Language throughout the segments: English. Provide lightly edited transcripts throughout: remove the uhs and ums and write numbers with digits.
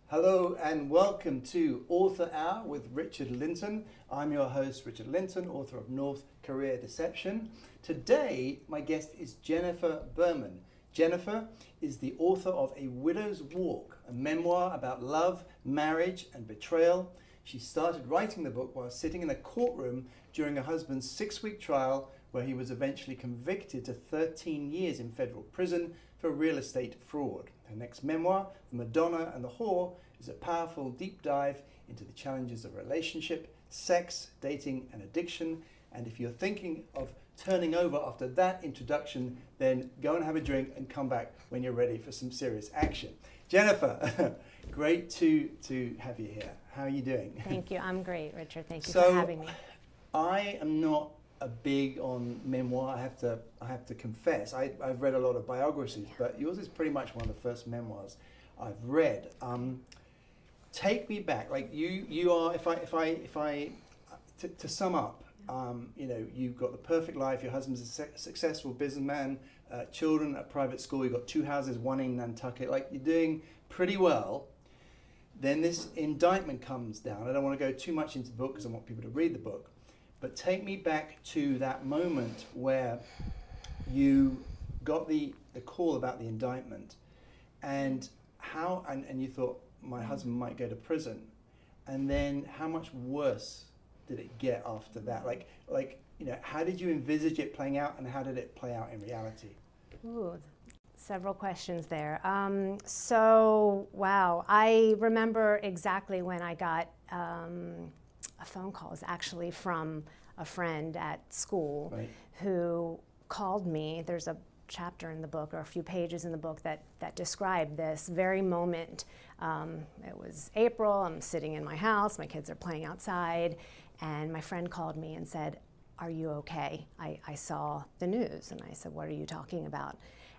Hello and welcome to Author Hour with Richard Lyntton. I'm your host, Richard Lyntton, author of North Korea Deception. Today, my guest is Jennifer Burman. Jennifer is the author of A Widow's Walk, a memoir about love, marriage, and betrayal. She started writing the book while sitting in a courtroom during her husband's 6-week trial, where he was eventually convicted to 13 years in federal prison for real estate fraud. Her next memoir, The Madonna and the Whore, is a powerful deep dive into the challenges of relationship, sex, dating, and addiction. And if you're thinking of turning over after that introduction, then go and have a drink and come back when you're ready for some serious action. Jennifer, great to have you here. How are you doing? Thank you. I'm great, Richard. Thank you for having me. I am not a big on memoir. I have to confess. I've read a lot of biographies, but yours is pretty much one of the first memoirs I've read. Take me back. Like you are. To sum up, you know, you've got the perfect life. Your husband's a successful businessman. Children at private school. You've got 2 houses, one in Nantucket. Like, you're doing pretty well. Then this indictment comes down. I don't want to go too much into the book because I want people to read the book. But take me back to that moment where you got the call about the indictment, and how, and you thought, my husband might go to prison, and then how much worse did it get after that? Like you know, how did you envisage it playing out, and how did it play out in reality? Ooh, several questions there. So, wow, I remember exactly when I got a phone call. It was actually from a friend at school, right, who called me. There's a chapter in the book, or a few pages in the book, that describe this very moment. It was April, I'm sitting in my house, my kids are playing outside, and my friend called me and said, "Are you okay? I saw the news." And I said, "What are you talking about?"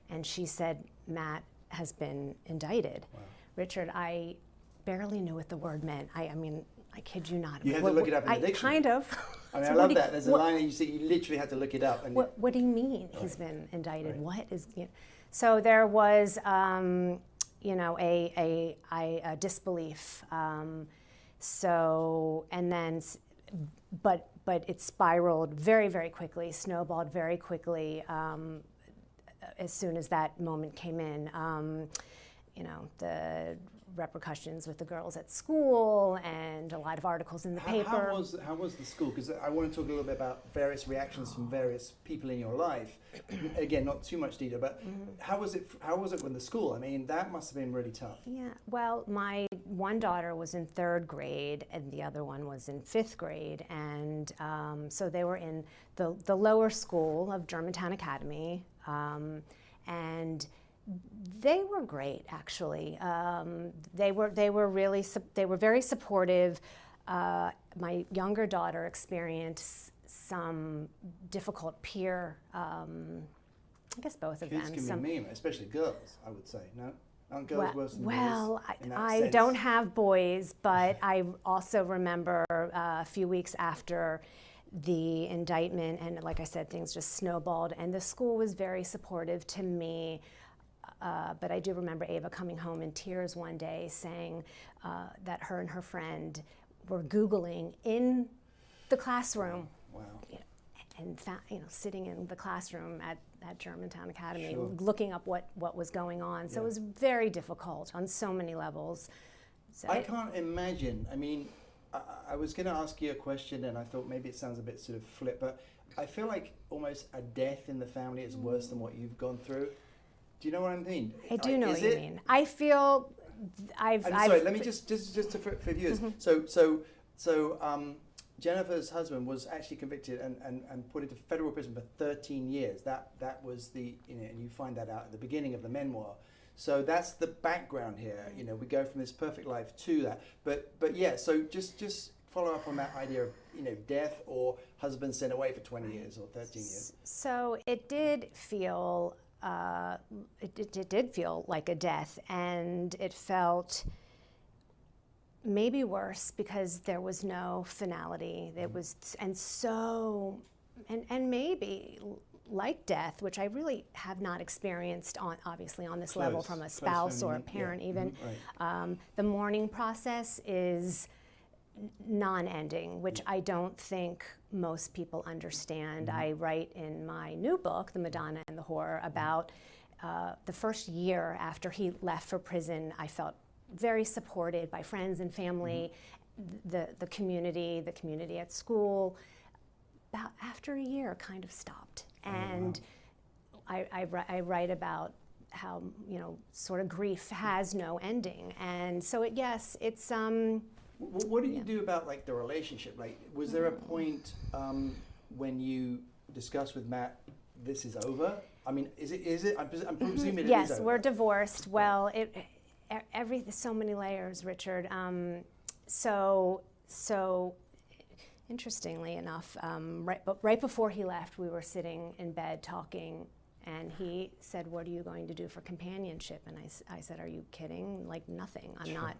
And she said, "Matt has been indicted." Wow. Richard, I barely knew what the word meant. I mean, I kid you not. You had to look it up in the dictionary. Kind of. I mean, so I love that. There's a line that you see, you literally had to look it up. And what do you mean he's right. been indicted? Right. What is, you know? So there was, you know, a disbelief. So, and then, but it spiraled very, very quickly, snowballed very quickly as soon as that moment came in. You know, the repercussions with the girls at school, and a lot of articles in the paper. How was the school? Because I want to talk a little bit about various reactions from various people in your life. Again, not too much detail, but how was it with the school? I mean, that must have been really tough. Yeah, well, my one daughter was in 3rd grade, and the other one was in 5th grade, and so they were in the lower school of Germantown Academy, and they were great, actually. They were very supportive. My younger daughter experienced some difficult peer. I guess both of them. Kids can be mean, especially girls, I would say. No, aren't girls worse than boys? Well, I don't have boys, but I also remember a few weeks after the indictment, and like I said, things just snowballed, and the school was very supportive to me. But I do remember Ava coming home in tears one day saying that her and her friend were Googling in the classroom. Wow. You know, and you know, sitting in the classroom at Germantown Academy, sure, looking up what was going on. So yeah, it was very difficult on so many levels. So I can't imagine. I mean, I was going to ask you a question, and I thought maybe it sounds a bit sort of flip, but I feel like almost a death in the family is worse than what you've gone through. Do you know what I mean? I do know what you mean. I feel I'm sorry, let me just for viewers. So Jennifer's husband was actually convicted and put into federal prison for 13 years. That was the, you know, and you find that out at the beginning of the memoir. So that's the background here. You know, we go from this perfect life to that. But yeah, so just follow up on that idea of, you know, death or husband sent away for 20 years or 13 years. So it did feel it did feel like a death, and it felt maybe worse because there was no finality. It was, and so and maybe like death, which I really have not experienced obviously on this level from a spouse or a parent even. Right. The mourning process is non-ending, which I don't think most people understand. I write in my new book, The Madonna and the Whore, about the first year after he left for prison. I felt very supported by friends and family, the community at school. About after a year, kind of stopped. And I write about how, sort of grief has no ending. And so yes, it's what do you do about like the relationship? Like, was there a point when you discussed with Matt, this is over? I mean, is it? I'm presuming it is yes, over. We're divorced. Well, so many layers, Richard. So interestingly enough, right before he left, we were sitting in bed talking, and he said, "What are you going to do for companionship?" And I said, "Are you kidding? Like nothing. I'm not.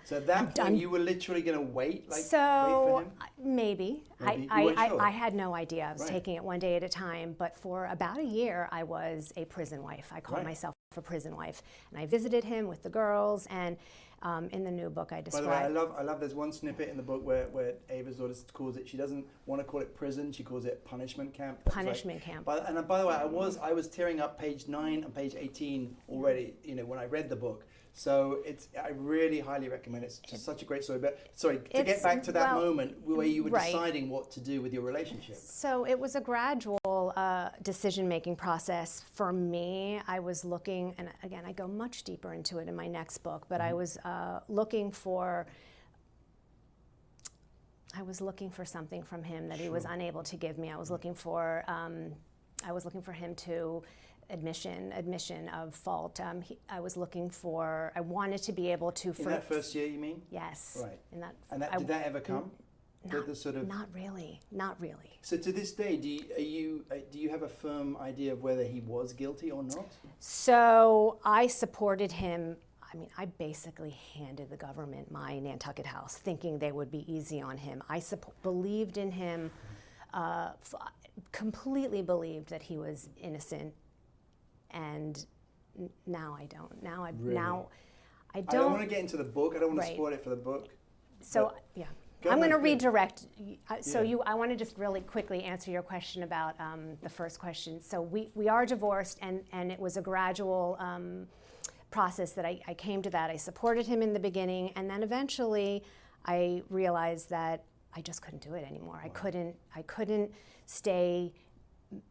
So at that point, you were literally going to wait, wait for him? Maybe. I had no idea. I was taking it one day at a time. But for about a year, I was a prison wife. I called myself a prison wife, and I visited him with the girls. And in the new book, I describe. By the way, I love. There's one snippet in the book where Ava's daughter calls it. She doesn't want to call it prison. She calls it punishment camp. Punishment camp. And by the way, I was tearing up page 9 and page 18 already. When I read the book. So I really highly recommend it. It's just such a great story. But sorry, to get back to that moment where you were deciding what to do with your relationship. So it was a gradual decision-making process for me. I was looking, and again, I go much deeper into it in my next book, but I was looking for something from him that he was unable to give me. I was looking for him to admission of fault. I wanted to be able to. In that first year, you mean? Yes. Right. Did that ever come? Not really. So to this day, do you have a firm idea of whether he was guilty or not? So I supported him. I mean, I basically handed the government my Nantucket house, thinking they would be easy on him. I believed in him, completely believed that he was innocent. And now I don't. Now I don't. I don't want to get into the book. I don't want to spoil it for the book. So yeah, I'm going to redirect. I want to just really quickly answer your question about the first question. So we are divorced, and it was a gradual process that I came to that. I supported him in the beginning, and then eventually I realized that I just couldn't do it anymore. Wow. I couldn't stay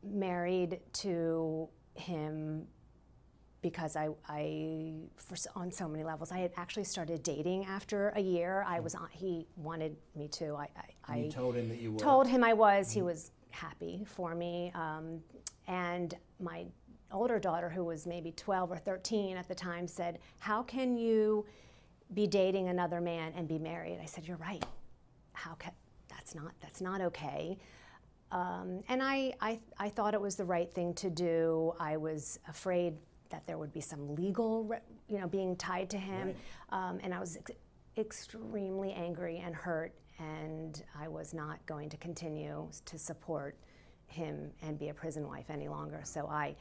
married to him because on so many levels. I had actually started dating after a year. He wanted me to. You told him that you were? Told him I was. He was happy for me. And my older daughter, who was maybe 12 or 13 at the time, said, "How can you be dating another man and be married?" I said, "You're right. That's not okay." And I thought it was the right thing to do. I was afraid that there would be some legal, being tied to him. Right. And I was extremely angry and hurt, and I was not going to continue to support him and be a prison wife any longer. So I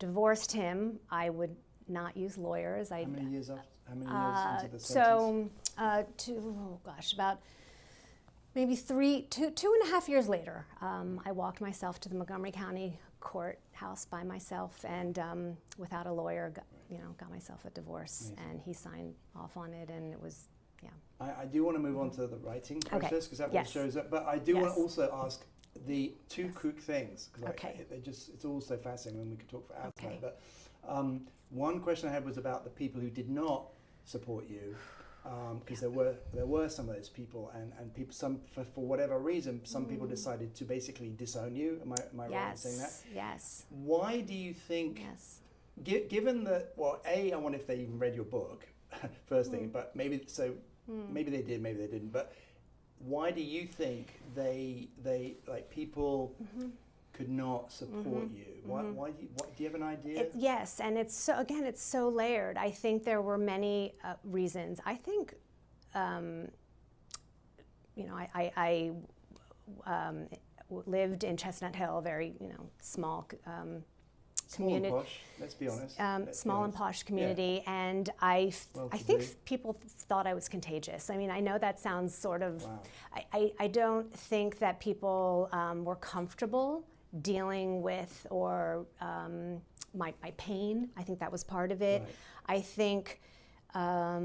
divorced him. I would not use lawyers. How many years into the sentence? About maybe 2.5 years later, I walked myself to the Montgomery County courthouse by myself, and without a lawyer, got myself a divorce. Amazing. And he signed off on it, and it was, yeah. I do want to move on to the writing process, because that shows up. But I do want to also ask the two quick things, because it's all so fascinating when we could talk for hours. Okay. But one question I had was about the people who did not support you. Because there were some of those people, and people, for whatever reason, some people decided to basically disown you. Am I right in saying that? Yes. Why do you think? Yes. Given that, I wonder if they even read your book, first thing. But maybe they did, maybe they didn't. But why do you think they people could not support you? Why do you have an idea? Yes, and it's so layered. I think there were many reasons. I think, lived in Chestnut Hill, very, small Small and community. posh, let's be honest. Small and posh community, and I think people thought I was contagious. I mean, I know that sounds sort of, Wow. I don't think that people were comfortable dealing with or my pain. I think that was part of it. Right. I think, I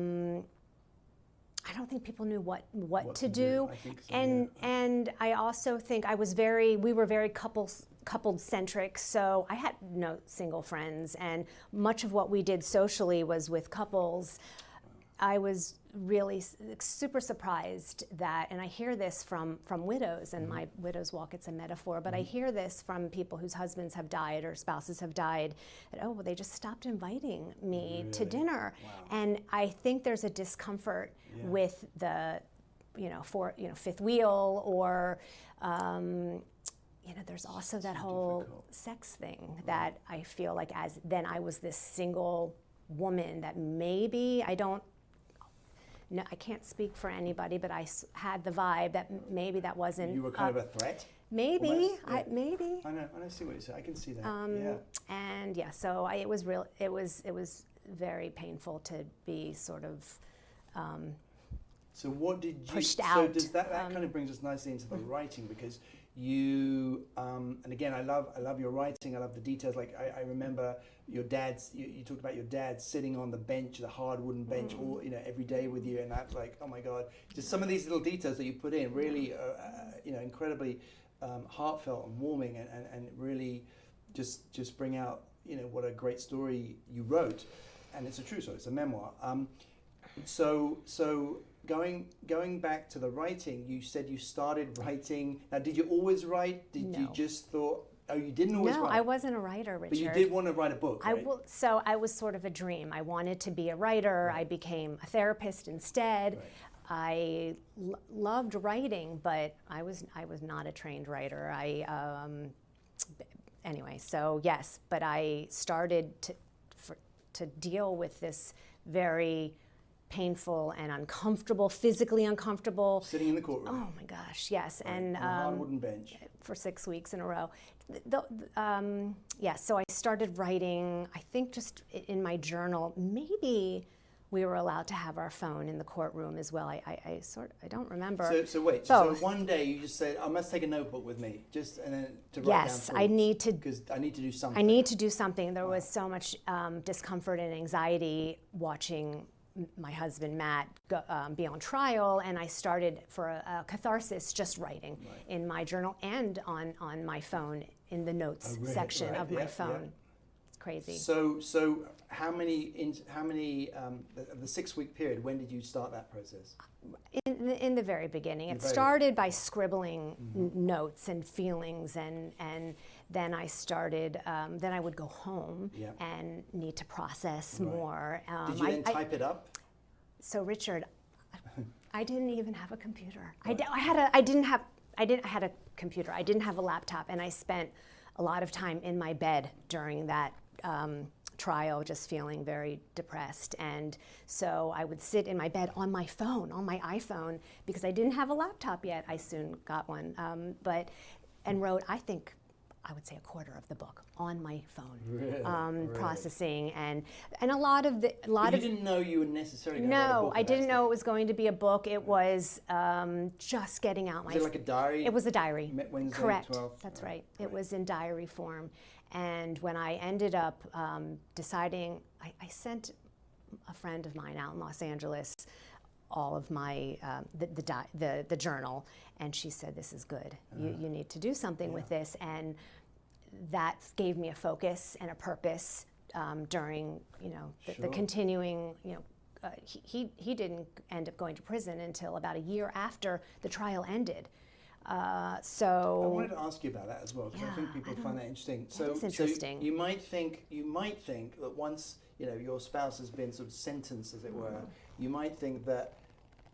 don't think people knew what to do. I think so, And I also think we were very coupled centric, so I had no single friends, and much of what we did socially was with couples. I was really super surprised that, and I hear this from widows, and my widow's walk, it's a metaphor, but I hear this from people whose husbands have died or spouses have died, that, they just stopped inviting me to dinner. Wow. And I think there's a discomfort with the, fifth wheel, or, there's also that whole sex thing that I feel like then I was this single woman that maybe no, I can't speak for anybody, but I had the vibe that maybe that wasn't. You were kind of a threat? Maybe, almost? maybe. I know, see what you say. I can see that. And so it was very painful to be sort of so what did you pushed so out. Does that kind of brings us nicely into the writing, because you and again I love your writing, I love the details. Like I remember your dad's, you talked about your dad sitting on the bench, the hard wooden bench, all every day with you, and that's like, oh my God, just some of these little details that you put in really incredibly heartfelt and warming, and really just bring out what a great story you wrote. And it's a true story, it's a memoir. So going back to the writing, you said you started writing. Now, did you always write? Did you just thought, you didn't always write? No, I wasn't a writer, Richard. But you did want to write a book, right? So I was sort of a dream. I wanted to be a writer. Right. I became a therapist instead. Right. I loved writing, but I was not a trained writer. Anyway, so yes, but I started to deal with this very painful and uncomfortable, physically uncomfortable. Sitting in the courtroom. Oh my gosh, yes. Right. And on a hard wooden bench. For 6 weeks in a row. So I started writing, I think just in my journal. Maybe we were allowed to have our phone in the courtroom as well. I don't remember. So wait, so one day you just said, I must take a notebook with me, and then to write down thoughts. Because I need to do something. I need to do something. There was so much discomfort and anxiety watching my husband Matt be on trial, and I started for a catharsis just writing in my journal and on my phone in the notes section of my phone. Yeah. It's crazy. So how many the 6 week period? When did you start that process? In the very beginning, it started by scribbling notes and feelings, and then I started. Then I would go home and need to process more. Did you then type it up? So Richard, I didn't even have a computer. Right. I had a computer. I didn't have a laptop, and I spent a lot of time in my bed during that trial, just feeling very depressed. And so I would sit in my bed on my phone, on my iPhone, because I didn't have a laptop yet. I soon got one, and wrote, I think, I would say a quarter of the book on my phone, really? Processing and a lot of the you didn't know you were necessarily going to write a book. No, I didn't know it was going to be a book. It was just getting out my. Was it like a diary? It was a diary. Wednesday, correct. 12th. That's right. It was in diary form, and when I ended up deciding, I sent a friend of mine out in Los Angeles all of my the journal, and she said, "This is good. You need to do something with this." And that gave me a focus and a purpose during the continuing. He didn't end up going to prison until about a year after the trial ended. So I wanted to ask you about that as well, because I think people find that interesting. That is interesting. So you might think that once your spouse has been sort of sentenced, as it were, you might think that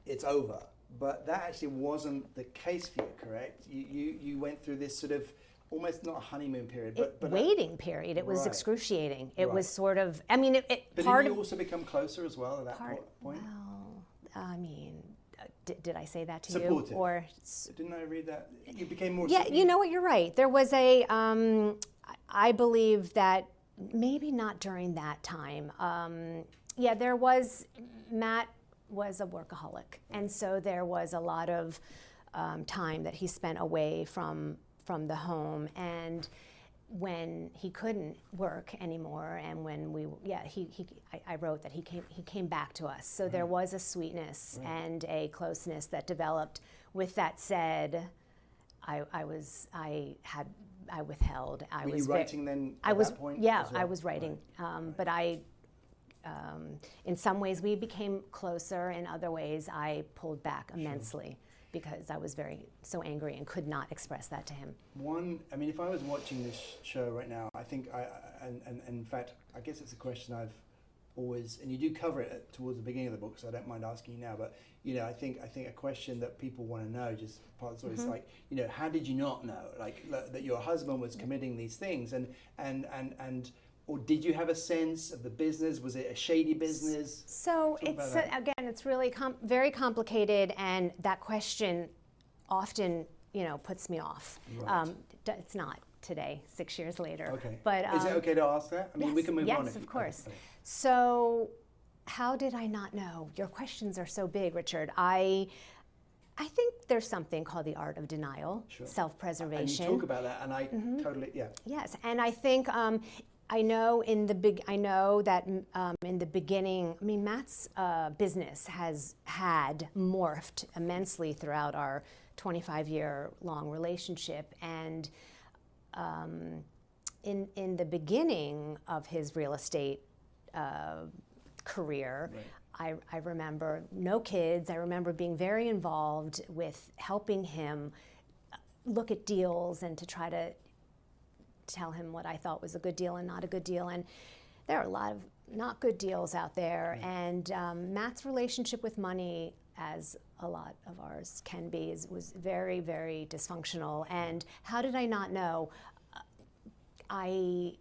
it's over, but that actually wasn't the case for you, correct? You went through this sort of almost not a honeymoon period, but waiting period. It was excruciating. It was sort of. I mean, But did you also become closer as well at that point? Well, I mean, Did I say that to Supportive. you? Or Didn't I read that? You became more. yeah, you know what? You're right. There was a. I believe that maybe not during that time. Yeah, there was. Matt was a workaholic, and so there was a lot of time that he spent away from the home, and when he couldn't work anymore, and when I wrote that he came back to us. So there was a sweetness and a closeness that developed. With that said, I withheld. Were you writing then at that point? Yeah, as well? I was writing, but in some ways we became closer. In other ways, I pulled back immensely. Because I was so angry and could not express that to him. I mean, if I was watching this show right now, I think and in fact, I guess it's a question I've always, and you do cover it towards the beginning of the book, so I don't mind asking you now, but, you know, I think a question that people want to know, just part of the story, is like, you know, how did you not know, like, that your husband was committing these things, or did you have a sense of the business? Was it a shady business? So again, it's really very complicated, and that question often, you know, puts me off. Right. It's not today, 6 years later. Okay. But is it okay to ask that? I mean, yes, we can move on. Yes, of course. Okay. So, how did I not know? Your questions are so big, Richard. I think there's something called the art of denial, self-preservation. And you talk about that, and I totally, yeah. Yes, and I think. I know that in the beginning, I mean, Matt's business has had morphed immensely throughout our 25-year-long relationship, and in the beginning of his real estate career, I remember no kids. I remember being very involved with helping him look at deals and to try to tell him what I thought was a good deal and not a good deal. And there are a lot of not good deals out there. And Matt's relationship with money, as a lot of ours can be, was very, very dysfunctional. And how did I not know? I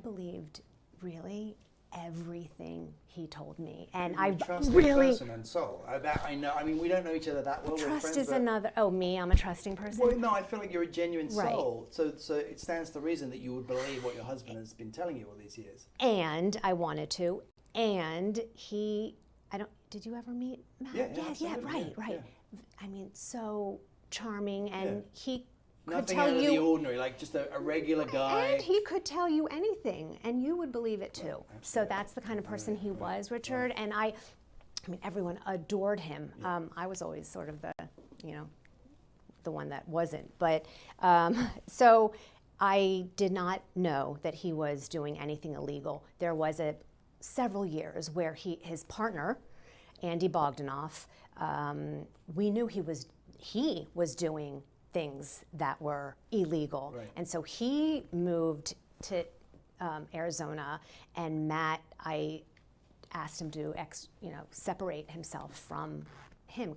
believed really everything he told me, and I really person and soul. That I know. I mean, we don't know each other that well. Trust is another. Oh, me, I'm a trusting person. Well, no, I feel like you're a genuine soul. So it stands to reason that you would believe what your husband has been telling you all these years. And I wanted to. And did you ever meet Matt? Yeah, right. Yeah. I mean, so charming, and he could Nothing tell out of you the ordinary, like just a regular guy. And he could tell you anything, and you would believe it too. So that's the kind of person he was, Richard. And I mean, everyone adored him. I was always sort of the one that wasn't. But so I did not know that he was doing anything illegal. There was several years where his partner, Andy Bogdanoff, we knew he was doing things that were illegal. Right. And so he moved to Arizona, and Matt, I asked him to separate himself from him,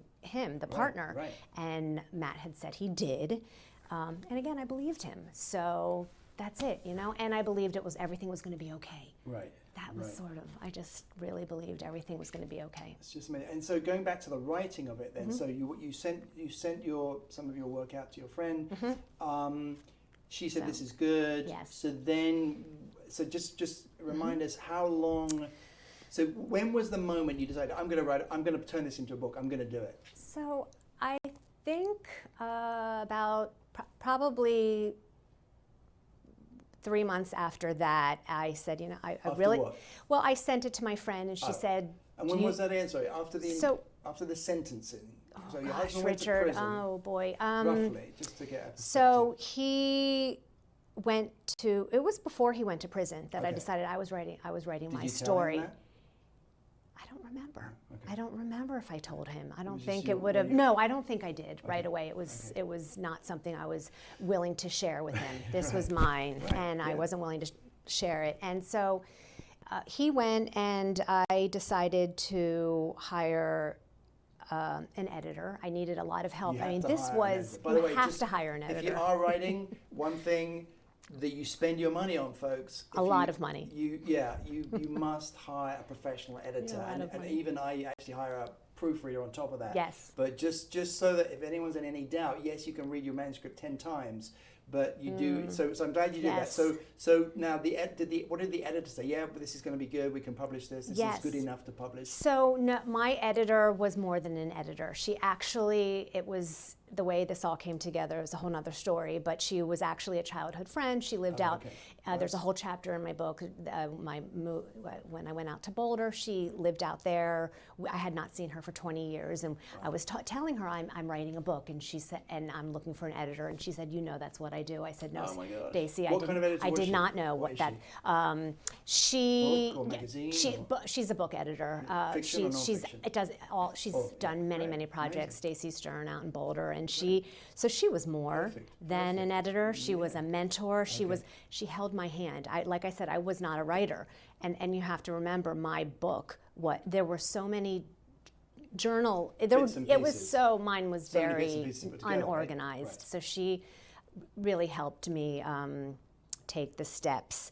the partner. Right. And Matt had said he did. And again, I believed him. So that's it, and I believed everything was going to be okay. Right. That was I just really believed everything was going to be okay. It's just amazing. And so going back to the writing of it then, so you sent some of your work out to your friend. She said this is good. Yes. So just remind us how long. So when was the moment you decided I'm going to turn this into a book, I'm going to do it? So I think about probably 3 months after that, I said, I really. What? Well, I sent it to my friend, and she said. And when was that answer? After the sentencing. Oh so your gosh, husband went Richard. to prison, oh boy. roughly, just to get a perspective. So he went to. It was before he went to prison that I decided I was writing my story. Tell him that? I don't remember. I don't remember if I told him. I don't Was think this it would have. No, I don't think I did right away. It was not something I was willing to share with him. This was mine, and I wasn't willing to share it. And so he went, and I decided to hire an editor. I needed a lot of help. I mean, this was you have to hire an editor. If you are writing, one thing that you spend your money on, folks. A lot of money. You must hire a professional editor, and even I actually hire a proofreader on top of that. Yes. But just so that if anyone's in any doubt, yes, you can read your manuscript 10 times, but you do. So I'm glad you did Yes. that. So now what did the editor say? Yeah, but this is going to be good. We can publish this. This Yes. is good enough to publish. So no, my editor was more than an editor. She actually, it was the way this all came together is a whole nother story, but she was actually a childhood friend. She lived out, okay. there's a whole chapter in my book, when I went out to Boulder, she lived out there. I had not seen her for 20 years, and I was telling her I'm writing a book, and she said, and I'm looking for an editor, and she said, you know, that's what I do. I said, no, Oh my gosh. Stacey, What kind of editor I was did she? not know What what that, Book or magazine? she's a book editor. Fiction or she's non-fiction? it does all. She's done many projects. Stacey Stern out in Boulder, and she was more than an editor. She was a mentor. She held my hand. Like I said, I was not a writer, and you have to remember my book. There were so many it was so mine was So many bits and very pieces put together, unorganized. right. So she really helped me take the steps.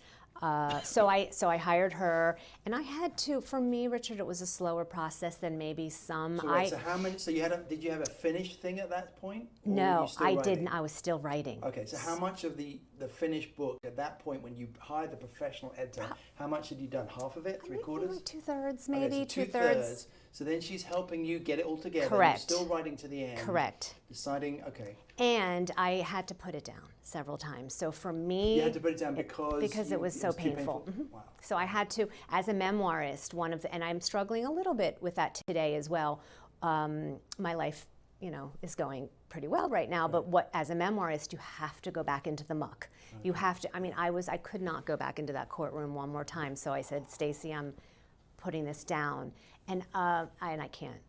So I hired her, and I had to. For me, Richard, it was a slower process than maybe some. So, wait, so how many? So did you have a finished thing at that point? Or were No, you still I writing? didn't. I was still writing. Okay, so how much of the finished book at that point when you hired the professional editor? How much had you done? Half of it? Three quarters? Like 2/3, Okay, maybe so 2/3. So then she's helping you get it all together. Correct. You're still writing to the end. Correct. Deciding, okay. And I had to put it down several times. So for me, You had to put it down because it was so too painful. Wow. So I had to, as a memoirist, and I'm struggling a little bit with that today as well. My life, is going pretty well right now. But as a memoirist, you have to go back into the muck. You have to. I mean, I could not go back into that courtroom one more time. So I said, Stacey, I'm putting this down, and I can't.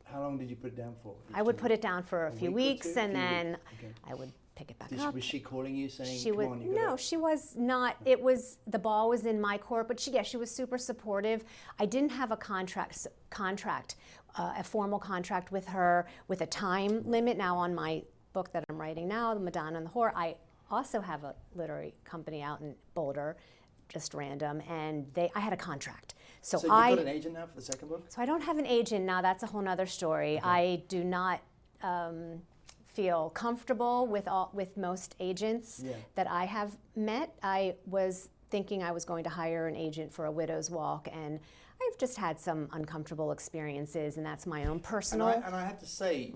How long did you put it down for? I would put it down for a few week or weeks, two? and then Okay. I would pick it back up. Was she calling you saying, She come was on, you gotta... no, she was not. It was the ball was in my court, but she was super supportive. I didn't have a a formal contract with her with a time limit. Now on my book that I'm writing now, The Madonna and the Whore, I also have a literary company out in Boulder, just random, and I had a contract. So you've got an agent now for the second book? So I don't have an agent now. That's a whole nother story. Okay. I do not feel comfortable with most agents that I have met. I was thinking I was going to hire an agent for A Widow's Walk, and I've just had some uncomfortable experiences, and that's my own personal. And I have to say,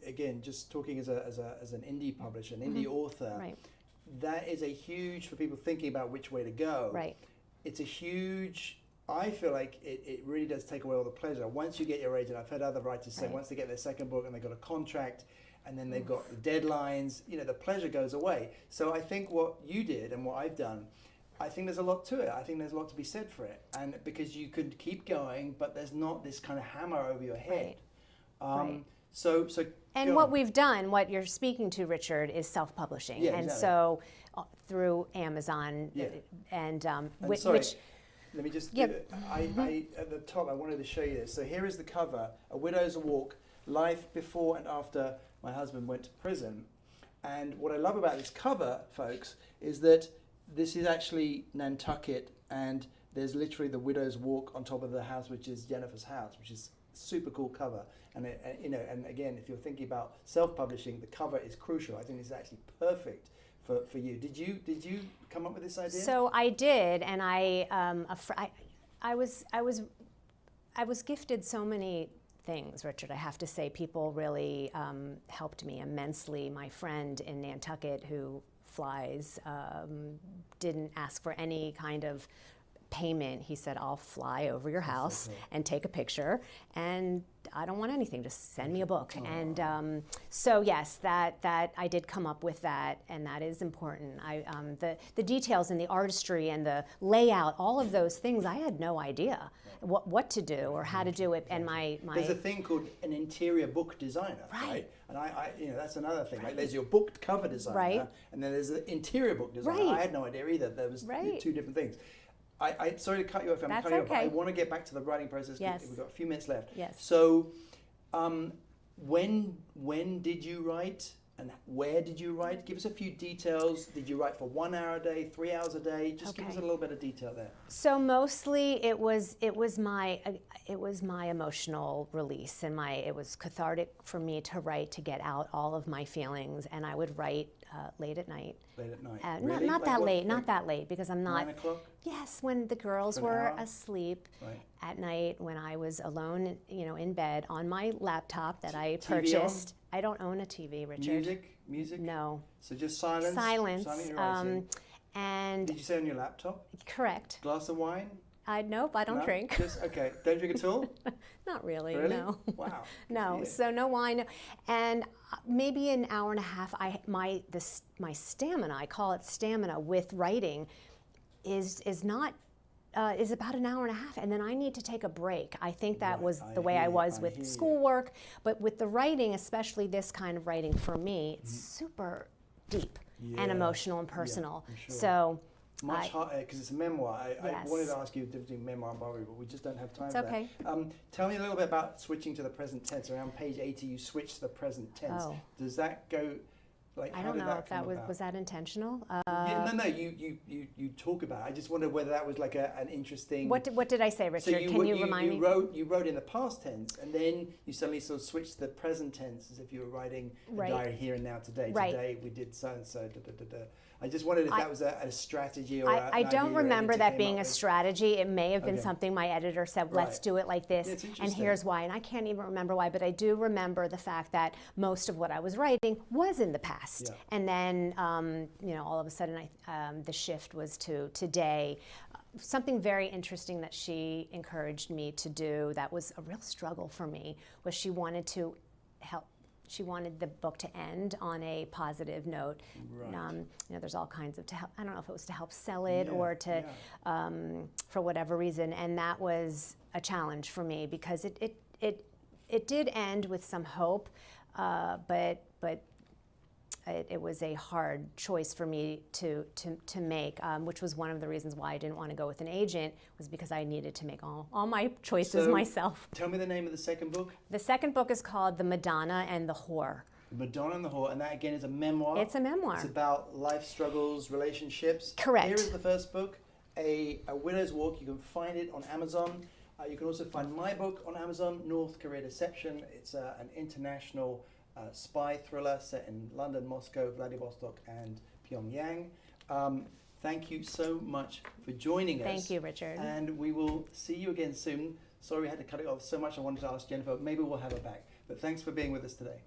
again, just talking as an indie publisher, an indie author, Right. that is a huge, for people thinking about which way to go. Right. It's a huge. I feel like it really does take away all the pleasure. Once you get your agent, I've heard other writers say, once they get their second book and they've got a contract and then they've got the deadlines, the pleasure goes away. So I think what you did and what I've done, I think there's a lot to it. I think there's a lot to be said for it. And because you could keep going, but there's not this kind of hammer over your head. Right. So And what we've done, what you're speaking to, Richard, is self-publishing. Yeah, and exactly. so through Amazon and sorry, which let me just Yeah. do it. I at the top I wanted to show you this. So here is the cover, A Widow's Walk, life before and after my husband went to prison. And what I love about this cover, folks, is that this is actually Nantucket, and there's literally the Widow's Walk on top of the house, which is Jennifer's house, which is a super cool cover. And and again, if you're thinking about self-publishing, the cover is crucial. I think this is actually perfect for you. Did you come up with this idea? So I did, and I was gifted so many things, Richard. I have to say, people really helped me immensely. My friend in Nantucket who flies didn't ask for any kind of payment. He said, I'll fly over your house and take a picture, and I don't want anything, just send me a book. And so yes, that I did come up with that, and that is important. The details and the artistry and the layout, all of those things, I had no idea what to do or how to do it. And my there's a thing called an interior book designer, right? And I that's another thing. Like there's your book cover designer, and then there's the interior book designer. I had no idea either. There was two different things. I sorry to cut you off. I'm cutting you off. But I want to get back to the writing process. Yes. We've got a few minutes left. Yes. So, when did you write And where did you write? Give us a few details. Did you write for 1 hour a day, 3 hours a day? Just give us a little bit of detail there. So mostly it was my emotional release, and it was cathartic for me to write, to get out all of my feelings, and I would write late at night. Late at night. Really? Not that late. Not that late, because I'm not. 9 o'clock. Yes, when the girls were asleep. Right. At night, when I was alone, in bed on my laptop that I TV purchased. I don't own a TV, Richard. Music. No. So just silence. Silence. Your writing. And did you say on your laptop? Correct. Glass of wine? Nope, I don't drink. Okay. Don't drink at all? Not really. Really? No. Wow. No. So no wine, and maybe an hour and a half. My stamina. I call it stamina with writing, is about an hour and a half, and then I need to take a break. I think that was the way I was with schoolwork, but with the writing, especially this kind of writing, for me, it's super deep and emotional and personal. Yeah, I'm sure. So much harder, because it's a memoir. I Yes. wanted to ask you to do memoir and biography, but we just don't have time for okay. that. Tell me a little bit about switching to the present tense. Around page 80, you switch to the present tense. Oh. Does that go? Like, I how don't did know that if that come was about? that intentional. No. You talk about it. I just wondered whether that was like an interesting. What did I say, Richard? Can you remind me? You wrote in the past tense, and then you suddenly sort of switched to the present tense, as if you were writing a diary here and now today. Right. Today we did so and so. I just wondered if that was a strategy or. I don't remember that being a strategy. It may have been Okay. something my editor said, let's do it like this, Yeah, it's and interesting. here's why. And I can't even remember why, but I do remember the fact that most of what I was writing was in the past. Yeah. And then, all of a sudden, the shift was to today. Something very interesting that she encouraged me to do that was a real struggle for me was she wanted to help. She wanted the book to end on a positive note. Right. There's all kinds of I don't know if it was to help sell it or to, for whatever reason, and that was a challenge for me because it did end with some hope, but it was a hard choice for me to make, which was one of the reasons why I didn't want to go with an agent, was because I needed to make all my choices myself. Tell me the name of the second book. The second book is called The Madonna and the Whore. The Madonna and the Whore, and that again is a memoir. It's a memoir. It's about life struggles, relationships. Correct. Here is the first book, A Widow's Walk. You can find it on Amazon. You can also find my book on Amazon, North Korea Deception. It's an international spy thriller set in London, Moscow, Vladivostok, and Pyongyang. Thank you so much for joining us. Thank you, Richard. And we will see you again soon. Sorry we had to cut it off so much. I wanted to ask Jennifer. Maybe we'll have her back. But thanks for being with us today.